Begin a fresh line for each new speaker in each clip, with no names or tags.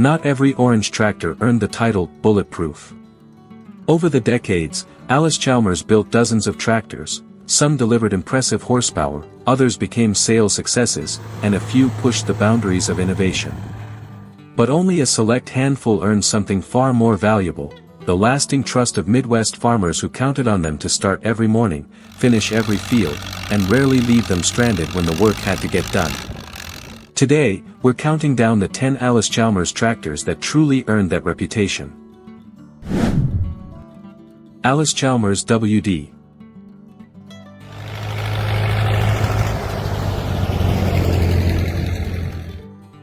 Not every orange tractor earned the title Bulletproof. Over the decades, Allis-Chalmers built dozens of tractors. Some delivered impressive horsepower, others became sales successes, and a few pushed the boundaries of innovation. But only a select handful earned something far more valuable: the lasting trust of Midwest farmers who counted on them to start every morning, finish every field, and rarely leave them stranded when the work had to get done. Today, we're counting down the 10 Allis-Chalmers tractors that truly earned that reputation. Allis-Chalmers WD.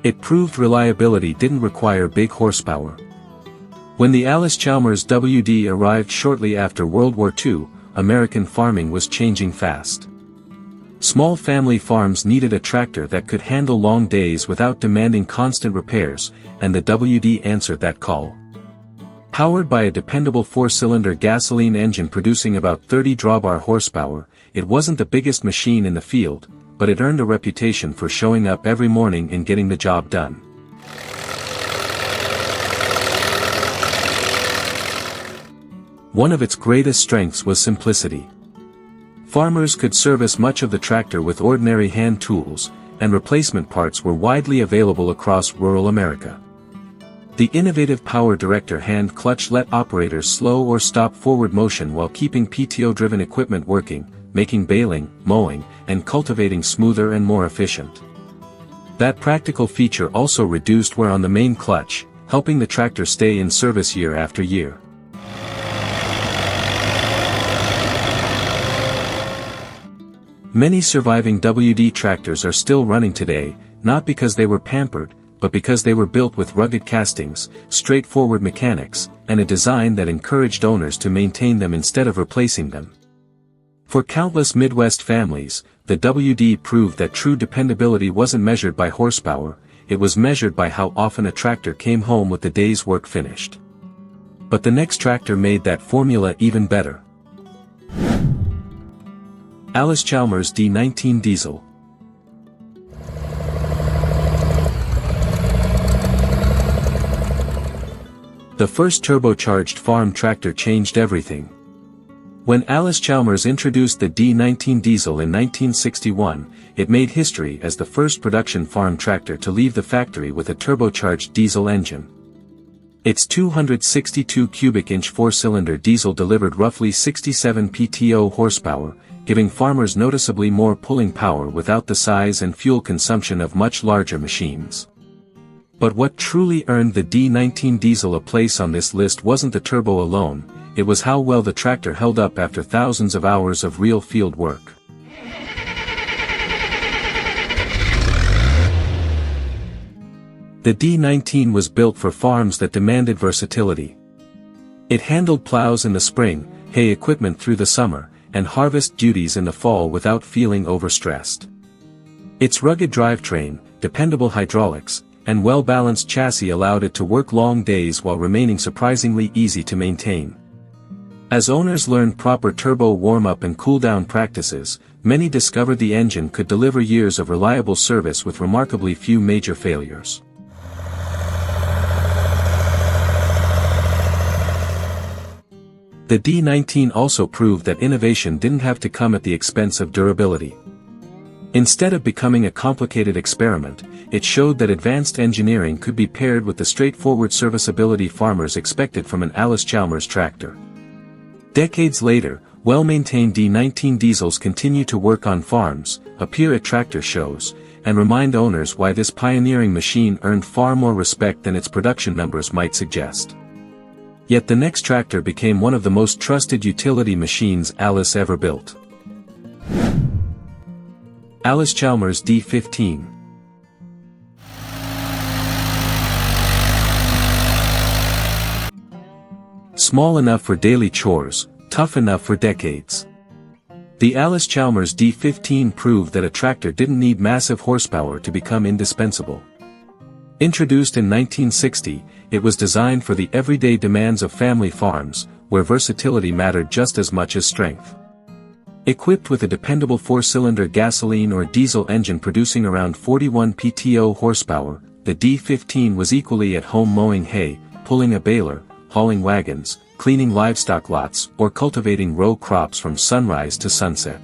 It proved reliability didn't require big horsepower. When the Allis-Chalmers WD arrived shortly after World War II, American farming was changing fast. Small family farms needed a tractor that could handle long days without demanding constant repairs, and the WD answered that call. Powered by a dependable 4-cylinder gasoline engine producing about 30 drawbar horsepower, it wasn't the biggest machine in the field, but it earned a reputation for showing up every morning and getting the job done. One of its greatest strengths was simplicity. Farmers could service much of the tractor with ordinary hand tools, and replacement parts were widely available across rural America. The innovative power director hand clutch let operators slow or stop forward motion while keeping PTO-driven equipment working, making baling, mowing, and cultivating smoother and more efficient. That practical feature also reduced wear on the main clutch, helping the tractor stay in service year after year. Many surviving WD tractors are still running today, not because they were pampered, but because they were built with rugged castings, straightforward mechanics, and a design that encouraged owners to maintain them instead of replacing them. For countless Midwest families, the WD proved that true dependability wasn't measured by horsepower, it was measured by how often a tractor came home with the day's work finished. But the next tractor made that formula even better. Allis-Chalmers D19 Diesel. The first turbocharged farm tractor changed everything. When Allis-Chalmers introduced the D19 Diesel in 1961, it made history as the first production farm tractor to leave the factory with a turbocharged diesel engine. Its 262 cubic inch 4-cylinder diesel delivered roughly 67 PTO horsepower, giving farmers noticeably more pulling power without the size and fuel consumption of much larger machines. But what truly earned the D19 Diesel a place on this list wasn't the turbo alone, it was how well the tractor held up after thousands of hours of real field work. The D19 was built for farms that demanded versatility. It handled plows in the spring, hay equipment through the summer, and harvest duties in the fall without feeling overstressed. Its rugged drivetrain, dependable hydraulics, and well-balanced chassis allowed it to work long days while remaining surprisingly easy to maintain. As owners learned proper turbo warm-up and cool-down practices, many discovered the engine could deliver years of reliable service with remarkably few major failures. The D19 also proved that innovation didn't have to come at the expense of durability. Instead of becoming a complicated experiment, it showed that advanced engineering could be paired with the straightforward serviceability farmers expected from an Allis-Chalmers tractor. Decades later, well-maintained D19 diesels continue to work on farms, appear at tractor shows, and remind owners why this pioneering machine earned far more respect than its production numbers might suggest. Yet the next tractor became one of the most trusted utility machines Allis ever built. Allis-Chalmers D15. Small enough for daily chores, tough enough for decades. The Allis-Chalmers D15 proved that a tractor didn't need massive horsepower to become indispensable. Introduced in 1960, it was designed for the everyday demands of family farms, where versatility mattered just as much as strength. Equipped with a dependable 4-cylinder gasoline or diesel engine producing around 41 PTO horsepower, the D15 was equally at home mowing hay, pulling a baler, hauling wagons, cleaning livestock lots, or cultivating row crops from sunrise to sunset.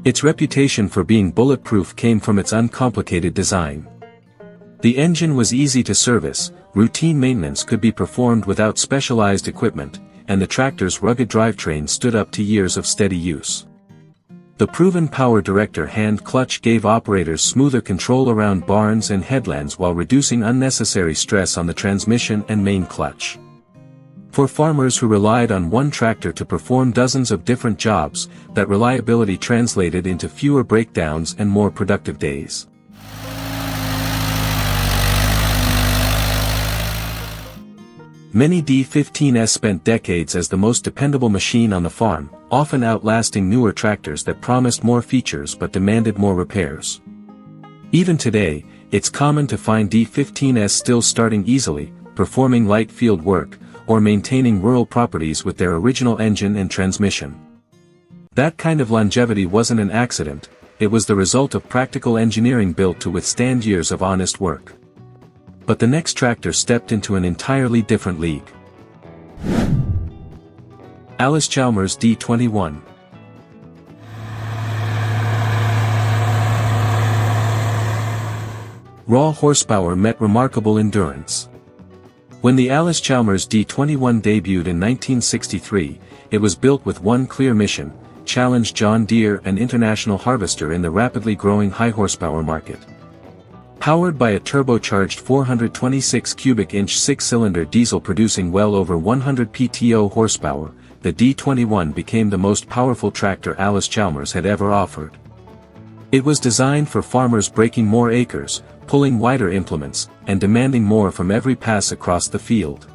Its reputation for being bulletproof came from its uncomplicated design. The engine was easy to service, routine maintenance could be performed without specialized equipment, and the tractor's rugged drivetrain stood up to years of steady use. The proven power director hand clutch gave operators smoother control around barns and headlands while reducing unnecessary stress on the transmission and main clutch. For farmers who relied on one tractor to perform dozens of different jobs, that reliability translated into fewer breakdowns and more productive days. Many D15s spent decades as the most dependable machine on the farm, often outlasting newer tractors that promised more features but demanded more repairs. Even today, it's common to find D15s still starting easily, performing light field work, or maintaining rural properties with their original engine and transmission. That kind of longevity wasn't an accident, it was the result of practical engineering built to withstand years of honest work. But the next tractor stepped into an entirely different league. Allis-Chalmers D21. Raw horsepower met remarkable endurance. When the Allis-Chalmers D21 debuted in 1963, it was built with one clear mission: challenge John Deere and International Harvester in the rapidly growing high-horsepower market. Powered by a turbocharged 426 cubic inch 6-cylinder diesel producing well over 100 PTO horsepower, the D21 became the most powerful tractor Allis-Chalmers had ever offered. It was designed for farmers breaking more acres, pulling wider implements, and demanding more from every pass across the field.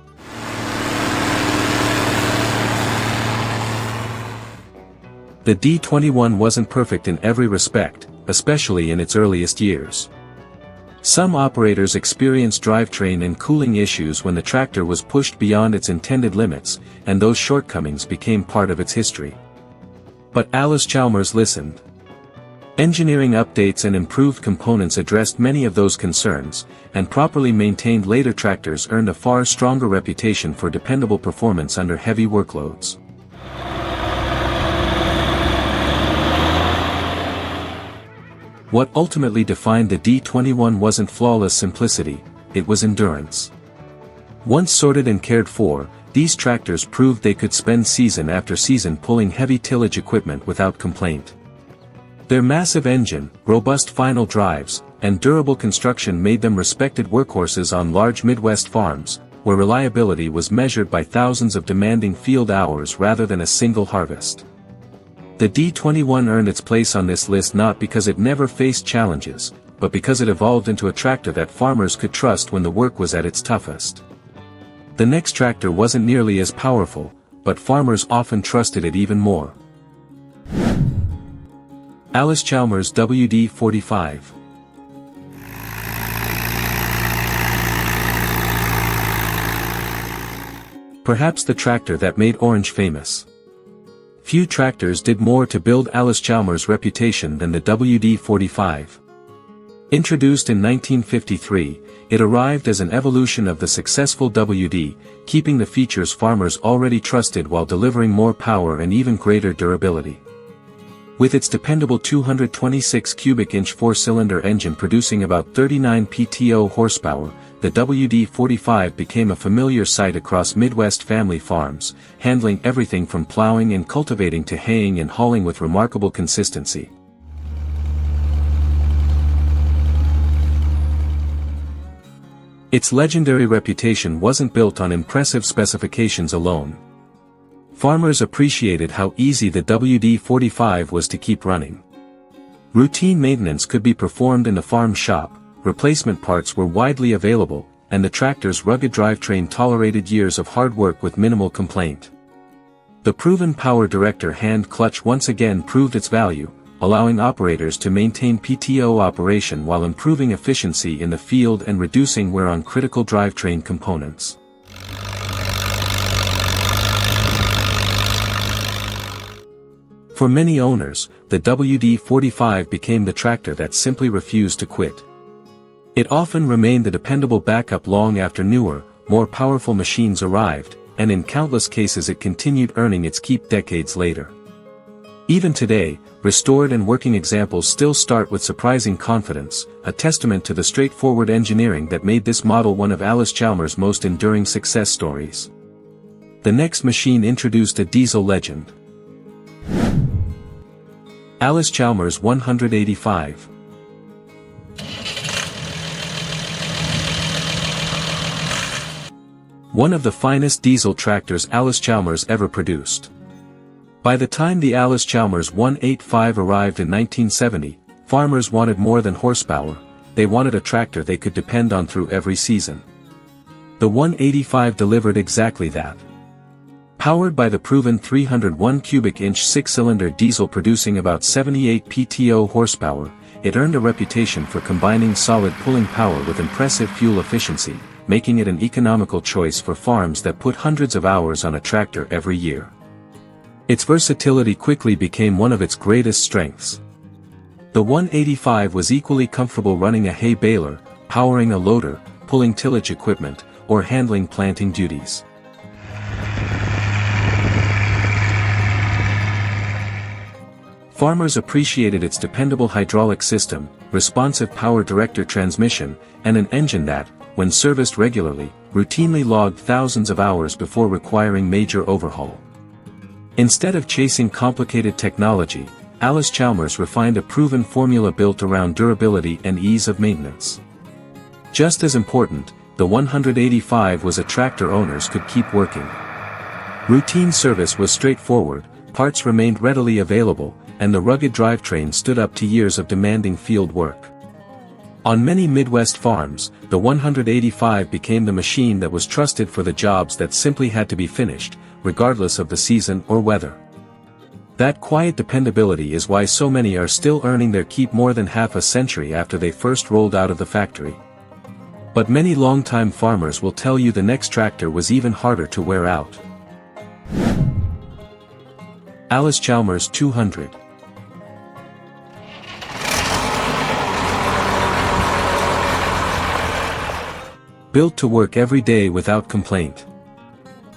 The D21 wasn't perfect in every respect, especially in its earliest years. Some operators experienced drivetrain and cooling issues when the tractor was pushed beyond its intended limits, and those shortcomings became part of its history. But Allis-Chalmers listened. Engineering updates and improved components addressed many of those concerns, and properly maintained later tractors earned a far stronger reputation for dependable performance under heavy workloads. What ultimately defined the D21 wasn't flawless simplicity, it was endurance. Once sorted and cared for, these tractors proved they could spend season after season pulling heavy tillage equipment without complaint. Their massive engine, robust final drives, and durable construction made them respected workhorses on large Midwest farms, where reliability was measured by thousands of demanding field hours rather than a single harvest. The D21 earned its place on this list not because it never faced challenges, but because it evolved into a tractor that farmers could trust when the work was at its toughest. The next tractor wasn't nearly as powerful, but farmers often trusted it even more. Allis-Chalmers WD45. Perhaps the tractor that made Orange famous. Few tractors did more to build Allis-Chalmers' reputation than the WD45. Introduced in 1953, it arrived as an evolution of the successful WD, keeping the features farmers already trusted while delivering more power and even greater durability. With its dependable 226 cubic inch 4-cylinder engine producing about 39 PTO horsepower, the WD45 became a familiar sight across Midwest family farms, handling everything from plowing and cultivating to haying and hauling with remarkable consistency. Its legendary reputation wasn't built on impressive specifications alone. Farmers appreciated how easy the WD45 was to keep running. Routine maintenance could be performed in the farm shop, replacement parts were widely available, and the tractor's rugged drivetrain tolerated years of hard work with minimal complaint. The proven power director hand clutch once again proved its value, allowing operators to maintain PTO operation while improving efficiency in the field and reducing wear on critical drivetrain components. For many owners, the WD45 became the tractor that simply refused to quit. It often remained the dependable backup long after newer, more powerful machines arrived, and in countless cases it continued earning its keep decades later. Even today, restored and working examples still start with surprising confidence, a testament to the straightforward engineering that made this model one of Allis-Chalmers' most enduring success stories. The next machine introduced a diesel legend. Allis-Chalmers 185. One of the finest diesel tractors Allis-Chalmers ever produced. By the time the Allis-Chalmers 185 arrived in 1970, farmers wanted more than horsepower, they wanted a tractor they could depend on through every season. The 185 delivered exactly that. Powered by the proven 301 cubic inch 6-cylinder diesel producing about 78 PTO horsepower, it earned a reputation for combining solid pulling power with impressive fuel efficiency, making it an economical choice for farms that put hundreds of hours on a tractor every year. Its versatility quickly became one of its greatest strengths. The 185 was equally comfortable running a hay baler, powering a loader, pulling tillage equipment, or handling planting duties. Farmers appreciated its dependable hydraulic system, responsive power director transmission, and an engine that, when serviced regularly, routinely logged thousands of hours before requiring major overhaul. Instead of chasing complicated technology, Allis-Chalmers refined a proven formula built around durability and ease of maintenance. Just as important, the 185 was a tractor owners could keep working. Routine service was straightforward, parts remained readily available, and the rugged drivetrain stood up to years of demanding field work. On many Midwest farms, the 185 became the machine that was trusted for the jobs that simply had to be finished, regardless of the season or weather. That quiet dependability is why so many are still earning their keep more than half a century after they first rolled out of the factory. But many longtime farmers will tell you the next tractor was even harder to wear out. Allis-Chalmers 200. Built to work every day without complaint.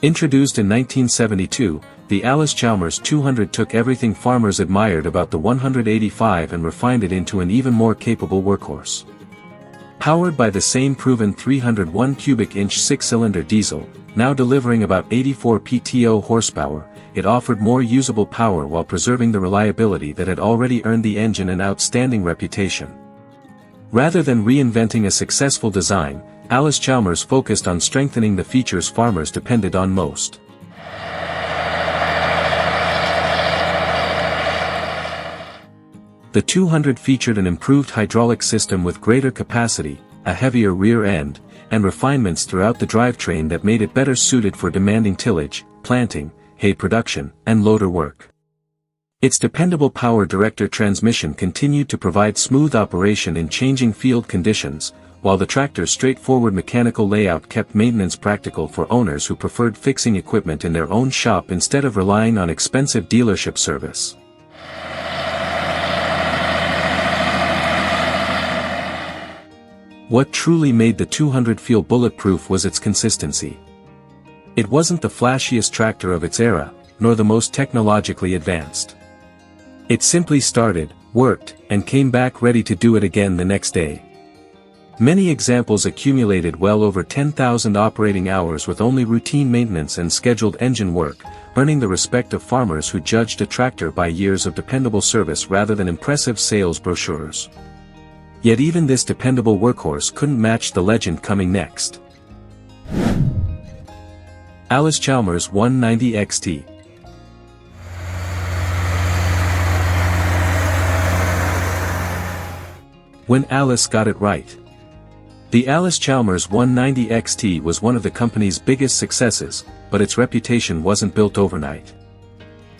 Introduced in 1972, the Allis-Chalmers 200 took everything farmers admired about the 185 and refined it into an even more capable workhorse. Powered by the same proven 301 cubic inch 6-cylinder diesel, now delivering about 84 PTO horsepower, it offered more usable power while preserving the reliability that had already earned the engine an outstanding reputation. Rather than reinventing a successful design, Allis-Chalmers focused on strengthening the features farmers depended on most. The 200 featured an improved hydraulic system with greater capacity, a heavier rear end, and refinements throughout the drivetrain that made it better suited for demanding tillage, planting, hay production, and loader work. Its dependable power director transmission continued to provide smooth operation in changing field conditions, while the tractor's straightforward mechanical layout kept maintenance practical for owners who preferred fixing equipment in their own shop instead of relying on expensive dealership service. What truly made the 200 feel bulletproof was its consistency. It wasn't the flashiest tractor of its era, nor the most technologically advanced. It simply started, worked, and came back ready to do it again the next day. Many examples accumulated well over 10,000 operating hours with only routine maintenance and scheduled engine work, earning the respect of farmers who judged a tractor by years of dependable service rather than impressive sales brochures. Yet even this dependable workhorse couldn't match the legend coming next. Allis-Chalmers 190 XT. When Allis got it right. The Allis-Chalmers 190 XT was one of the company's biggest successes, but its reputation wasn't built overnight.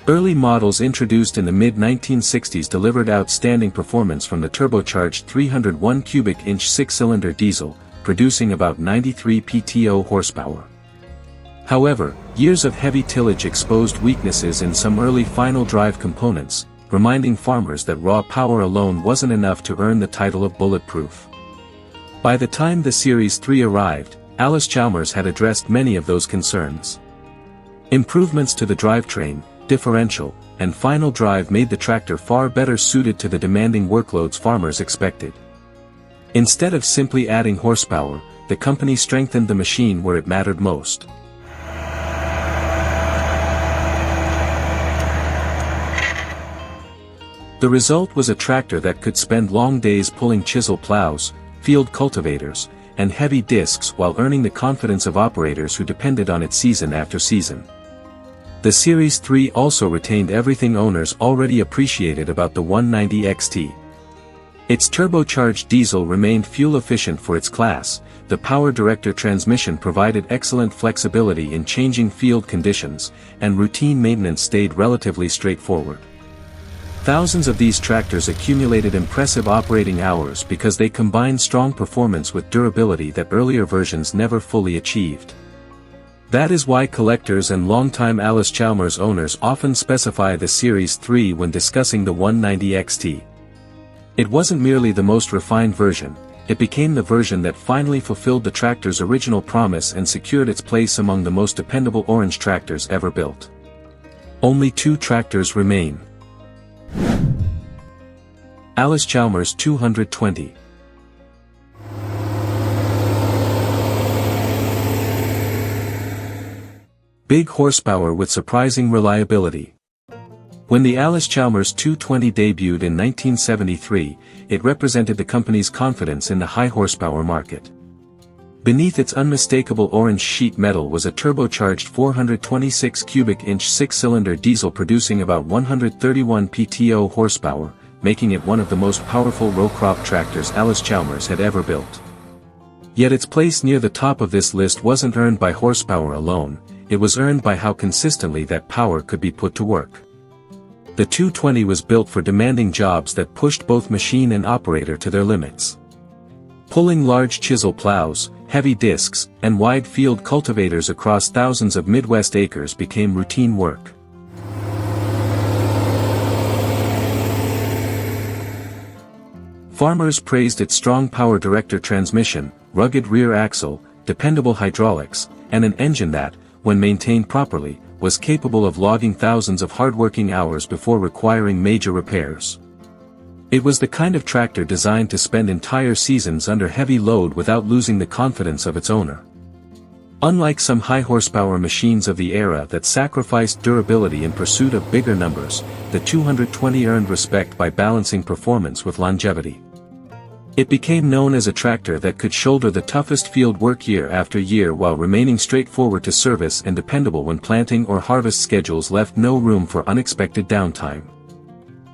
Early models introduced in the mid-1960s delivered outstanding performance from the turbocharged 301 cubic inch 6-cylinder diesel, producing about 93 PTO horsepower. However, years of heavy tillage exposed weaknesses in some early final drive components, reminding farmers that raw power alone wasn't enough to earn the title of bulletproof. By the time the Series III arrived, Allis-Chalmers had addressed many of those concerns. Improvements to the drivetrain, differential, and final drive made the tractor far better suited to the demanding workloads farmers expected. Instead of simply adding horsepower, the company strengthened the machine where it mattered most. The result was a tractor that could spend long days pulling chisel plows, field cultivators, and heavy discs while earning the confidence of operators who depended on it season after season. The Series III also retained everything owners already appreciated about the 190 XT. Its turbocharged diesel remained fuel-efficient for its class, the power director transmission provided excellent flexibility in changing field conditions, and routine maintenance stayed relatively straightforward. Thousands of these tractors accumulated impressive operating hours because they combined strong performance with durability that earlier versions never fully achieved. That is why collectors and longtime Allis-Chalmers owners often specify the Series III when discussing the 190 XT. It wasn't merely the most refined version, it became the version that finally fulfilled the tractor's original promise and secured its place among the most dependable orange tractors ever built. Only 2 tractors remain. Allis-Chalmers 220. Big horsepower with surprising reliability. When the Allis-Chalmers 220 debuted in 1973, it represented the company's confidence in the high horsepower market. Beneath its unmistakable orange sheet metal was a turbocharged 426 cubic inch 6-cylinder diesel producing about 131 PTO horsepower, making it one of the most powerful row crop tractors Allis-Chalmers had ever built. Yet its place near the top of this list wasn't earned by horsepower alone, it was earned by how consistently that power could be put to work. The 220 was built for demanding jobs that pushed both machine and operator to their limits. Pulling large chisel plows, heavy discs, and wide field cultivators across thousands of Midwest acres became routine work. Farmers praised its strong power director transmission, rugged rear axle, dependable hydraulics, and an engine that, when maintained properly, was capable of logging thousands of hard-working hours before requiring major repairs. It was the kind of tractor designed to spend entire seasons under heavy load without losing the confidence of its owner. Unlike some high-horsepower machines of the era that sacrificed durability in pursuit of bigger numbers, the 220 earned respect by balancing performance with longevity. It became known as a tractor that could shoulder the toughest field work year after year while remaining straightforward to service and dependable when planting or harvest schedules left no room for unexpected downtime.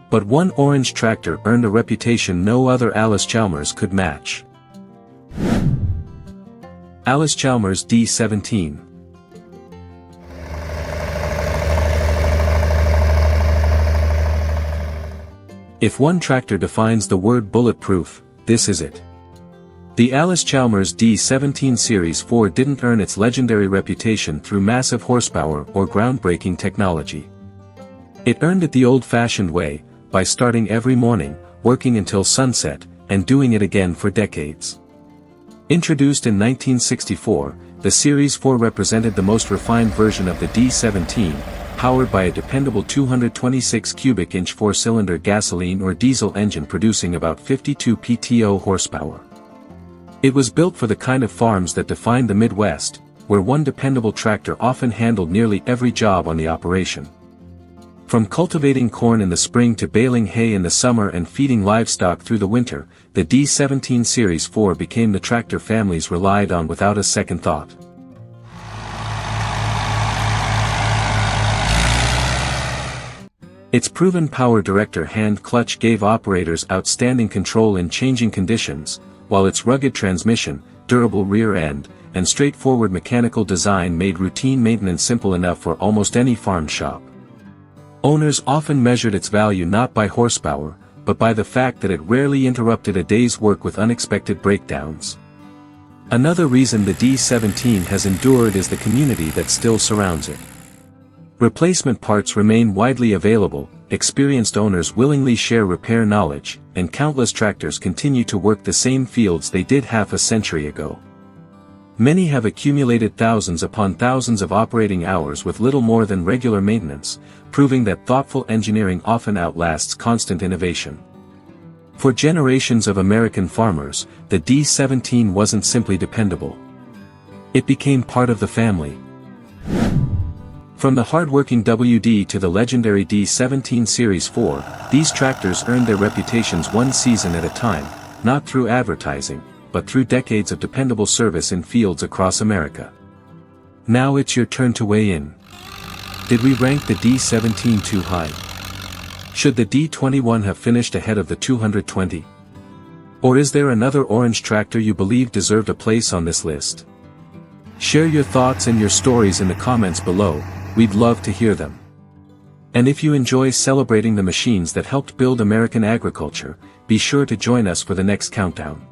But one orange tractor earned a reputation no other Allis-Chalmers could match. Allis-Chalmers D17. If one tractor defines the word bulletproof, this is it. The Allis-Chalmers D17 Series IV didn't earn its legendary reputation through massive horsepower or groundbreaking technology. It earned it the old-fashioned way, by starting every morning, working until sunset, and doing it again for decades. Introduced in 1964, the Series IV represented the most refined version of the D17, powered by a dependable 226 cubic inch 4-cylinder gasoline or diesel engine producing about 52 PTO horsepower. It was built for the kind of farms that defined the Midwest, where one dependable tractor often handled nearly every job on the operation. From cultivating corn in the spring to baling hay in the summer and feeding livestock through the winter, the D17 Series IV became the tractor families relied on without a second thought. Its proven power director hand clutch gave operators outstanding control in changing conditions, while its rugged transmission, durable rear end, and straightforward mechanical design made routine maintenance simple enough for almost any farm shop. Owners often measured its value not by horsepower, but by the fact that it rarely interrupted a day's work with unexpected breakdowns. Another reason the D17 has endured is the community that still surrounds it. Replacement parts remain widely available, experienced owners willingly share repair knowledge, and countless tractors continue to work the same fields they did half a century ago. Many have accumulated thousands upon thousands of operating hours with little more than regular maintenance, proving that thoughtful engineering often outlasts constant innovation. For generations of American farmers, the D17 wasn't simply dependable. It became part of the family. From the hard-working WD to the legendary D17 Series IV, these tractors earned their reputations one season at a time, not through advertising, but through decades of dependable service in fields across America. Now it's your turn to weigh in. Did we rank the D17 too high? Should the D21 have finished ahead of the 220? Or is there another orange tractor you believe deserved a place on this list? Share your thoughts and your stories in the comments below, we'd love to hear them. And if you enjoy celebrating the machines that helped build American agriculture, be sure to join us for the next countdown.